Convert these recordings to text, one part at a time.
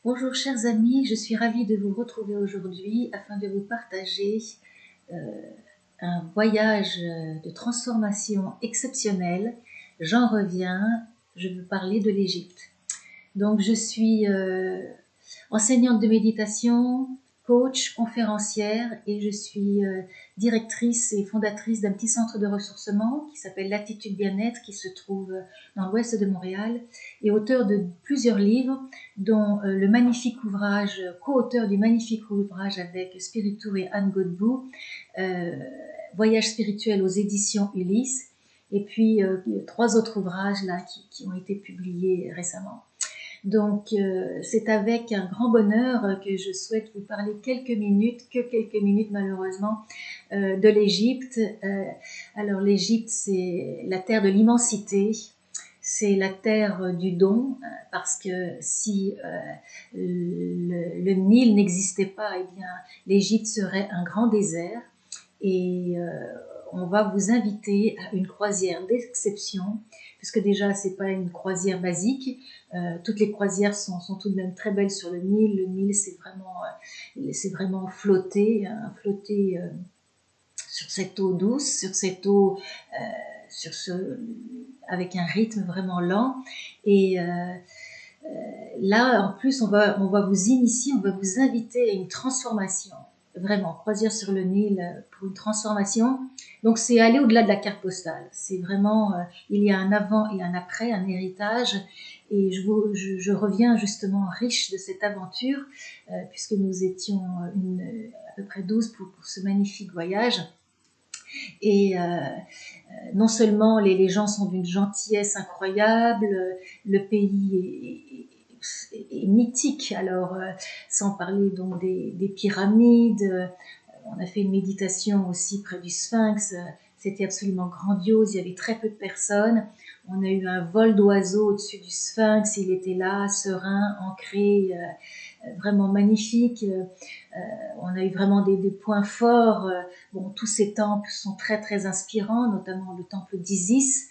Bonjour chers amis, je suis ravie de vous retrouver aujourd'hui afin de vous partager un voyage de transformation exceptionnel. J'en reviens, je veux parler de l'Égypte. Donc je suis enseignante de méditation, coach, conférencière et je suis directrice et fondatrice d'un petit centre de ressourcement qui s'appelle Latitude Bien-être qui se trouve dans l'ouest de Montréal et auteur de plusieurs livres dont le magnifique ouvrage, co-auteur du magnifique ouvrage avec Spiritour et Anne Godbout, Voyage spirituel aux éditions Ulysse, et puis 3 autres ouvrages là qui ont été publiés récemment. Donc c'est avec un grand bonheur que je souhaite vous parler quelques minutes malheureusement, de l'Égypte. Alors l'Égypte, c'est la terre de l'immensité, c'est la terre du don, parce que si le Nil n'existait pas, eh bien l'Égypte serait un grand désert. Et on va vous inviter à une croisière d'exception, puisque déjà c'est pas une croisière basique. Toutes les croisières sont tout de même très belles sur le Nil. Le Nil, c'est vraiment flotter, sur cette eau douce, sur cette eau, avec un rythme vraiment lent. Et là, en plus, on va vous initier, on va vous inviter à une transformation. Vraiment, croisière sur le Nil pour une transformation. Donc, c'est aller au-delà de la carte postale. C'est vraiment, il y a un avant et un après, un héritage. Et je reviens justement riche de cette aventure, puisque nous étions à peu près 12 pour ce magnifique voyage. Et non seulement les gens sont d'une gentillesse incroyable, le pays est mythique, alors sans parler donc des pyramides. On a fait une méditation aussi près du Sphinx, c'était absolument grandiose, il y avait très peu de personnes. On a eu un vol d'oiseaux au-dessus du Sphinx, il était là, serein, ancré, vraiment magnifique. On a eu vraiment des points forts. Bon, tous ces temples sont très très inspirants, notamment le temple d'Isis.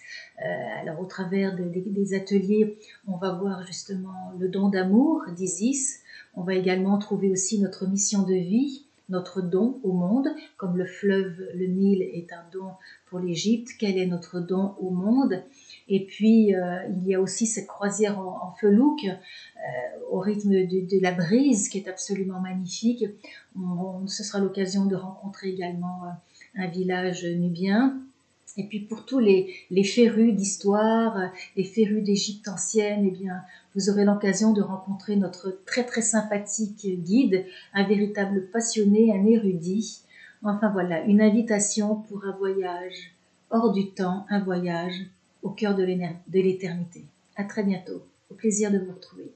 Alors au travers des ateliers, on va voir justement le don d'amour d'Isis. On va également trouver aussi notre mission de vie, notre don au monde, comme le fleuve, le Nil est un don pour l'Égypte. Quel est notre don au monde? Et puis, il y a aussi cette croisière en felouk, au rythme de la brise, qui est absolument magnifique. Ce sera l'occasion de rencontrer également un village nubien. Et puis pour tous les férus d'histoire, les férus d'Égypte ancienne, eh bien, vous aurez l'occasion de rencontrer notre très très sympathique guide, un véritable passionné, un érudit. Enfin voilà, une invitation pour un voyage hors du temps, un voyage au cœur de l'éternité. À très bientôt, au plaisir de vous retrouver.